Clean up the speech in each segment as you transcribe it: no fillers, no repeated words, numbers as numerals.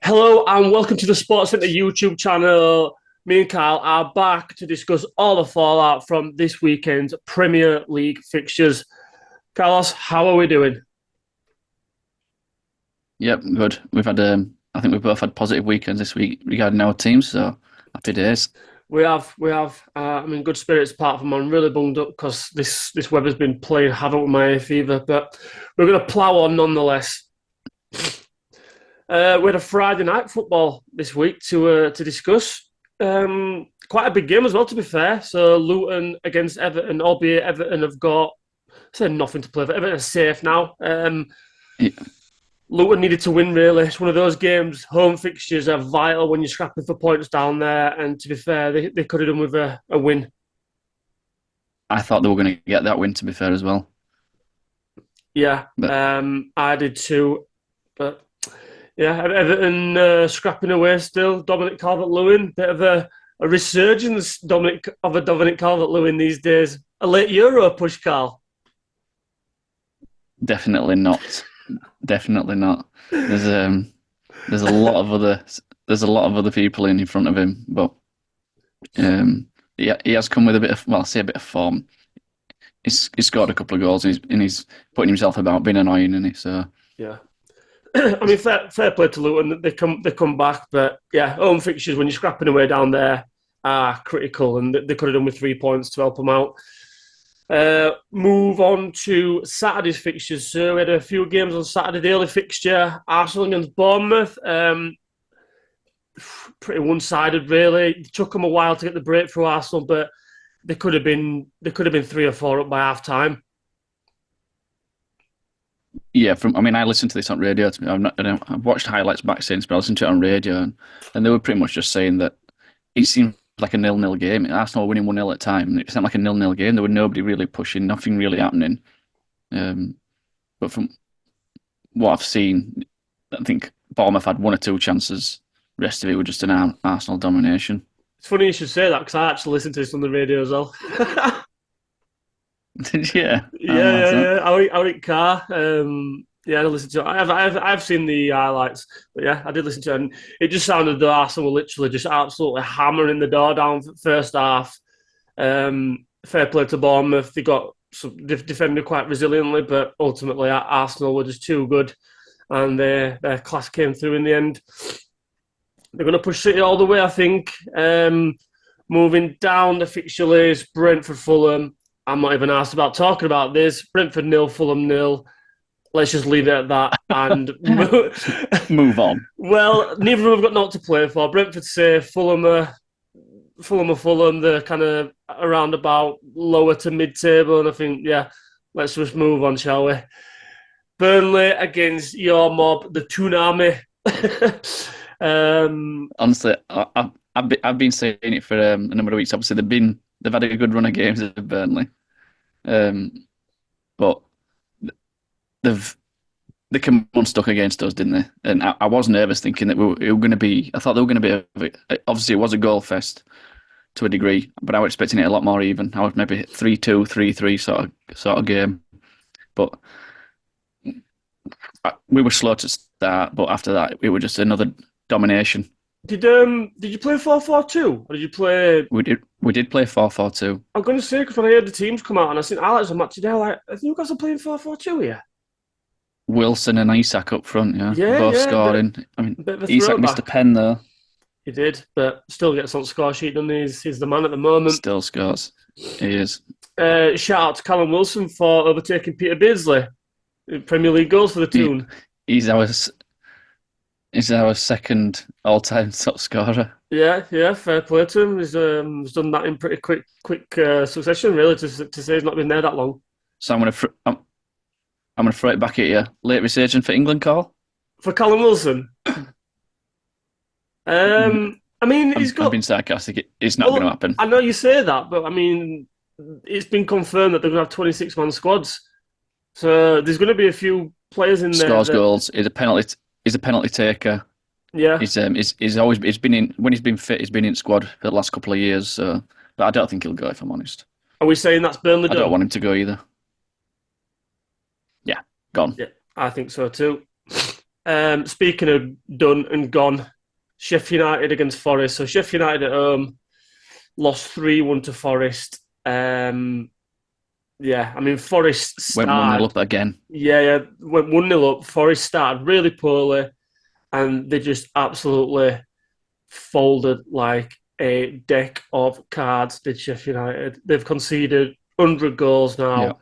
Hello and welcome to the Sports Centre YouTube channel. Me and Kyle are back to discuss all the fallout from this weekend's Premier League fixtures. Carlos, how are we doing? Yep, good. I think we've both had positive weekends this week regarding our teams, so happy days. We have. I'm in good spirits. Apart from I'm really bunged up because this weather's been playing havoc with my hay fever. But we're going to plough on nonetheless. We had a Friday night football this week to discuss. Quite a big game as well, to be fair. So Luton against Everton, albeit Everton have got nothing to play for. Everton are safe now. Yeah, Luton needed to win, really. It's one of those games. Home fixtures are vital when you're scrapping for points down there. And to be fair, they could have done with a win. I thought they were going to get that win, to be fair, as well. Yeah, But I did too. But yeah, Everton scrapping away still. Dominic Calvert-Lewin, bit of a resurgence, Dominic Calvert-Lewin these days. A late Euro push, Carl. definitely not. Definitely not. There's a lot of other people in front of him, but he has come with a bit of, well, I say a bit of form. He's scored a couple of goals and he's putting himself about being annoying, isn't he? So Yeah. I mean, fair play to Luton. They come back, but yeah, home fixtures when you're scrapping away down there are critical, and they could have done with 3 points to help them out. Move on to Saturday's fixtures. So we had a few games on Saturday. The early fixture: Arsenal against Bournemouth. Pretty one-sided, really. It took them a while to get the breakthrough, Arsenal, but they could have been 3 or 4 up by half time. yeah, I listened to this on radio. I've watched highlights back since, but I listened to it on radio, and they were pretty much just saying that it seemed like a nil-nil game. Arsenal were winning 1-0 at a time. It seemed like a nil-nil game. There was nobody really pushing, nothing really happening. Um, but from what I've seen, I think Bournemouth had one or two chances. The rest of it was just an Arsenal domination. It's funny you should say that because I actually listened to this on the radio as well. Yeah, Yeah, how was yeah, that? yeah. I went car. Yeah, I listened to it. I've seen the highlights, but yeah, I did listen to it. And it just sounded the Arsenal were literally just absolutely hammering the door down for the first half. Fair play to Bournemouth. They've defended quite resiliently, but ultimately Arsenal were just too good, and their class came through in the end. They're going to push City all the way, I think. Moving down the fixture list, Brentford, Fulham. I'm not even asked about talking about this. Brentford nil, Fulham nil. Let's just leave it at that. And Move on. well, neither of them have got naught to play for. Brentford safe. Fulham. They're kind of around about lower to mid-table, and I think yeah, let's just move on, shall we? Burnley against your mob, the Toonami. Honestly, I've been saying it for a number of weeks. Obviously, they've had a good run of games at Burnley, um, but they've they came unstuck against us, didn't they? And I was nervous, thinking that we were going to be. I thought they were going to be. Obviously, it was a goal fest to a degree, but I was expecting it a lot more even. I was maybe 3-2, 3-3 sort of game, but we were slow to start. But after that, it was just another domination. did you play 4-4-2 or did you play? We did play 4-4-2. I'm going to say because when I heard the teams come out and I seen Alex on Matchday, like I think you guys are playing 4-4-2 here. Wilson and Isak up front, yeah, Yeah, both yeah, scoring. I mean, bit of a Isak missed a throwback. pen though. He did, but still gets on score sheet. And he's the man at the moment. Still scores. He is. Shout out to Callum Wilson for overtaking Peter Beardsley in Premier League goals for the He, Toon. he's our he's our second all-time top scorer. Yeah, yeah, fair play to him. He's done that in pretty quick succession, really. To say he's not been there that long. So I'm gonna throw it back at you. Late resurgence for England, Carl. For Callum Wilson, I mean, he's I've got. been sarcastic. It's not going to Well, happen. I know you say that, but I mean, it's been confirmed that they're going to have 26-man squads. So there's going to be a few players in there Scores that, goals. He's a penalty. He's a penalty taker. yeah. He's been in when he's been fit. He's been in squad for the last couple of years. So, but I don't think he'll go. If I'm honest, Are we saying that's Burnley I don't done? want him to go either. Yeah, gone. Yeah, I think so too. Speaking of done and gone, Sheffield United against Forest. So Sheffield United at home lost 3-1 to Forest. Yeah, I mean Forest Went 1-0 started. up again. Yeah, went 1-0 up. Forest started really poorly, and they just absolutely folded like a deck of cards. Did Sheffield United? They've conceded 100 goals Yeah. now.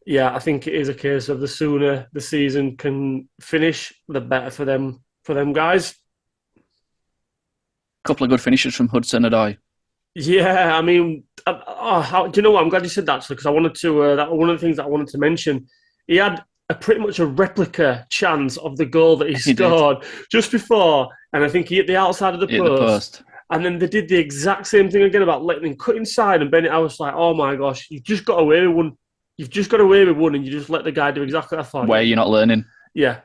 Yeah, I think it is a case of the sooner the season can finish, the better for them guys. Couple of good finishes from Hudson Odoi. Yeah, I mean, do you know what? I'm glad you said that actually because I wanted to. That one of the things that I wanted to mention. He had a pretty much a replica chance of the goal that he He did. scored just before, and I think he hit the outside of the He hit the post. post. And then they did the exact same thing again about letting him cut inside. And Bennett, I was like, oh my gosh, you've just got away with one. You've just got away with one, and you just let the guy do exactly what I thought. Where you're not learning. Yeah,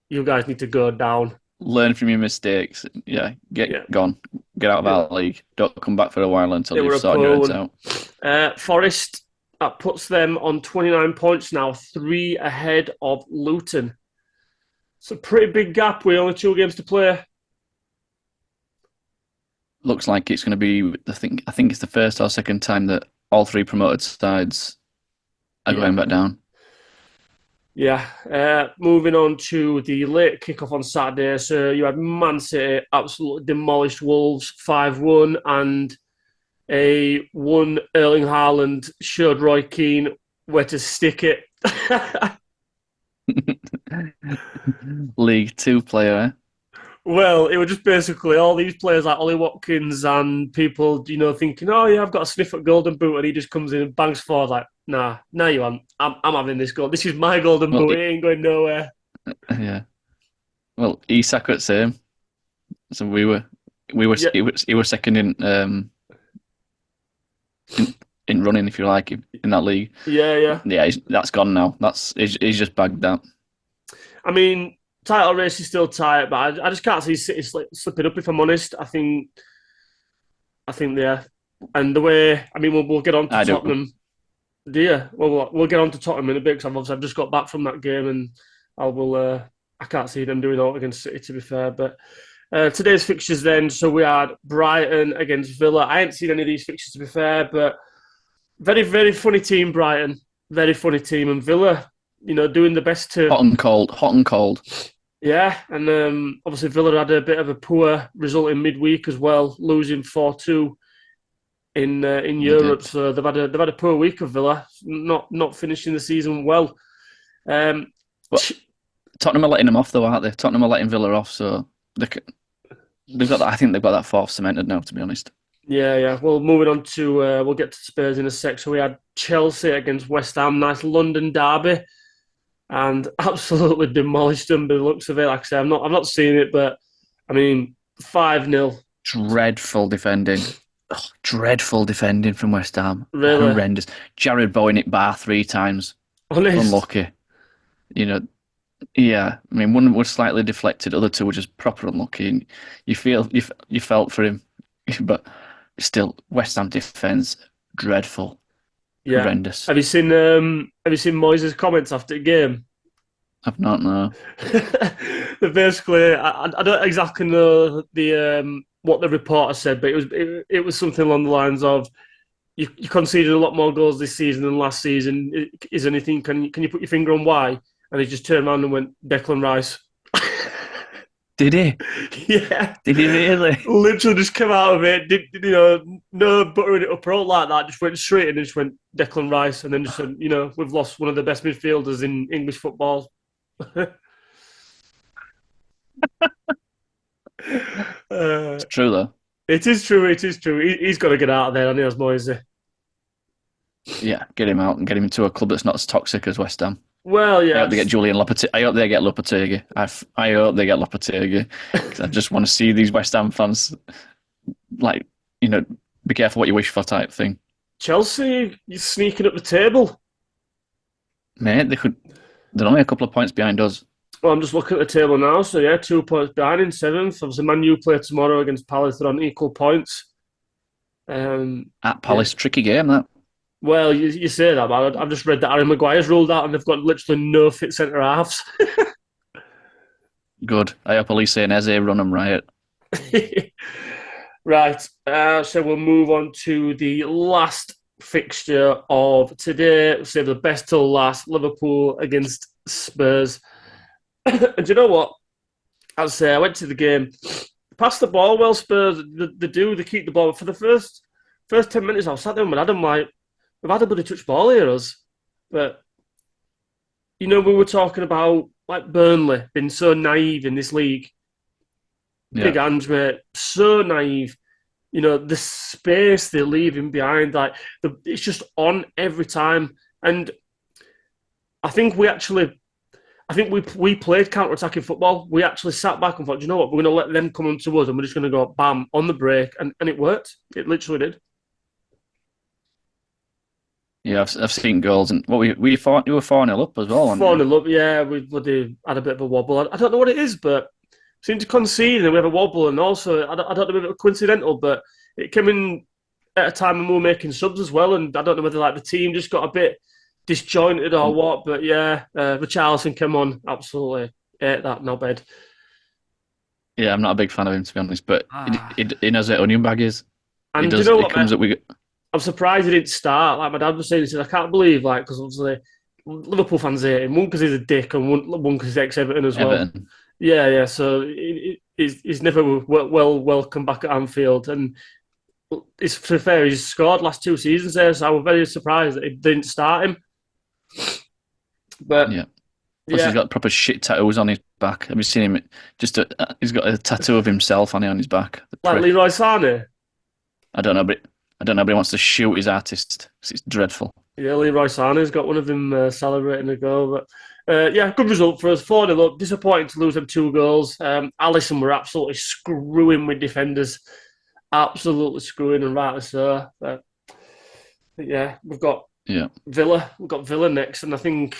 you guys need to go down. Learn from your mistakes. Yeah, Yeah, get gone. Get out of our league. Don't come back for a while until they were you've a sorted your poor heads one. out. Forest, that puts them on 29 points now, 3 ahead of Luton. It's a pretty big gap with only 2 games to play. Looks like it's going to be. I think it's the first or second time that all three promoted sides are Yeah. going back down. Yeah. Moving on to the late kickoff on Saturday. So you had Man City absolutely demolished Wolves 5-1, and a one Erling Haaland showed Roy Keane where to stick it. League Two player. Eh? Well, it was just basically all these players like Ollie Watkins and people, thinking, oh yeah, I've got a sniff at Golden Boot, and he just comes in and bangs forward like, nah, you aren't. I'm having this goal. This is my Golden Well, Boot. It ain't going nowhere. yeah. Well, Isak at same. So we were Yeah, he was second in running, if you like, in that league. yeah. Yeah, that's gone now. He's just bagged that. I mean, title race is still tight, but I just can't see City slipping up. If I'm honest, I think yeah, and the way I mean, we'll get on to I do. Tottenham. Yeah, well, we'll get on to Tottenham in a bit because I've just got back from that game and I will. I can't see them doing all against City to be fair. But today's fixtures then, so we had Brighton against Villa. I ain't seen any of these fixtures to be fair, but very very funny team Brighton, very funny team, and Villa, doing the best to. Hot and cold. Yeah, and obviously Villa had a bit of a poor result in midweek as well, losing 4-2 in They Europe. did. So they've had a poor week of Villa, not finishing the season well. Um, But Tottenham are letting them off though, aren't they? Tottenham are letting Villa off, so they've got that. I think they've got that fourth cemented now. To be honest. yeah. Well, moving on to we'll get to Spurs in a sec. So we had Chelsea against West Ham, nice London derby, and absolutely demolished them by the looks of it. Like I say, I've not seen it, but I mean 5-0. Dreadful defending. Oh, dreadful defending from West Ham. Really Horrendous. Jared Bowen hit bar 3 times. honest. Unlucky. You know, yeah. I mean, one was slightly deflected, other two were just proper unlucky. And you felt for him, but still, West Ham defence dreadful, Yeah. horrendous. Have you seen Moyes' comments after the game? I've not know. Basically, I don't exactly know the what the reporter said, but it was something along the lines of you conceded a lot more goals this season than last season. Is anything? Can you put your finger on why? And he just turned around and went Declan Rice. Did he? Yeah, Did he really? literally just came out of it. Did no buttering it up or all like that. Just went straight in and just went Declan Rice, and then just said, we've lost one of the best midfielders in English football. It's true though. It is true. It is true. He's got to get out of there. I know, as Moise. Yeah, get him out and get him into a club that's not as toxic as West Ham. Well, I yeah. hope they get Julian Lopetegui. I hope they get Lopetegui. I hope they get Lopetegui because I just want to see these West Ham fans like be careful what you wish for type thing. Chelsea, you're sneaking up the table. Mate, they're only a couple of points behind us. Well, I'm just looking at the table now. So yeah, 2 points behind in seventh. Obviously, Man U play tomorrow against Palace. They're on equal points. At Yeah. Palace, tricky game that. Well, you say that, but I've just read that Harry Maguire's ruled out, and they've got literally no fit centre halves. Good. I hope Elise and Eze run them riot. Right, so we'll move on to the last fixture of today. Save the best till last. Liverpool against Spurs. And do you know what? I'd say I went to the game, passed the ball well. Spurs, they keep the ball for the first 10 minutes. I was sat there with Adam like, we've had a bloody touch ball here, us. But we were talking about like Burnley being so naive in this league. Yeah. Big Ange, mate, so naive. The space they're leaving behind, like it's just on every time. And I think we played counter-attacking football. We actually sat back and thought, you know what, we're going to let them come onto us, and we're just going to go bam on the break, and it worked. It literally did. Yeah, I've seen goals, and we fought. You were 4-0 up as well, weren't Four you? 0 up, yeah. We bloody had a bit of a wobble. I don't know what it is, but seem to concede and we have a wobble, and also I don't know if it was coincidental, but it came in at a time when we were making subs as well, and I don't know whether like the team just got a bit disjointed or what, but yeah, Richarlison came on, absolutely ate that knobhead. Yeah, I'm not a big fan of him, to be honest, but Ah. he knows what onion bag is. He And do you does. know He what, comes mate? up with. I'm surprised he didn't start. Like my dad was saying, he said, I can't believe, like, because obviously Liverpool fans hate him. One because he's a dick, and one because he's ex-Everton as well. Everton. Yeah, yeah. So he's never welcome back at Anfield, and it's to be fair, he's scored last 2 seasons there. So I was very surprised that he didn't start him. But Yeah. Plus, he's yeah, got proper shit tattoos on his back. Have you seen him? He's got a tattoo of himself on his back. The like prick. Leroy Sané. I don't know, but he wants to shoot his artist. It's dreadful. Yeah, Leroy Sané's got one of them celebrating a goal. But yeah, good result for us. 4-0 up. Disappointing to lose them 2 goals. Alisson were absolutely screwing with defenders. Absolutely screwing, and rightly so. But yeah, Yeah. We've got Villa next, and I think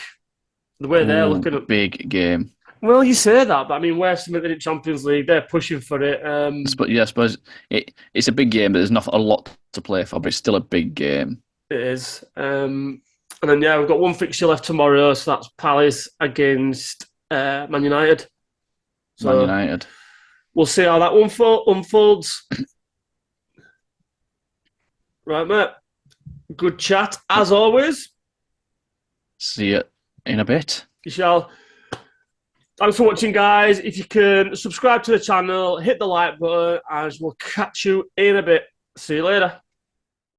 the way they're Ooh, looking at. big game. Well, you say that, but I mean, West Ham in the Champions League, they're pushing for it. Yeah, I suppose it's a big game, but there's not a lot to play for. But it's still a big game. It is. And then, yeah, we've got one fixture left tomorrow, so that's Palace against Man United. Man So United. we'll see how that one unfolds. Right, mate. Good chat, as always. See you in a bit. You shall. Thanks for watching, guys. If you can subscribe to the channel, hit the like button, and we'll catch you in a bit. See you later.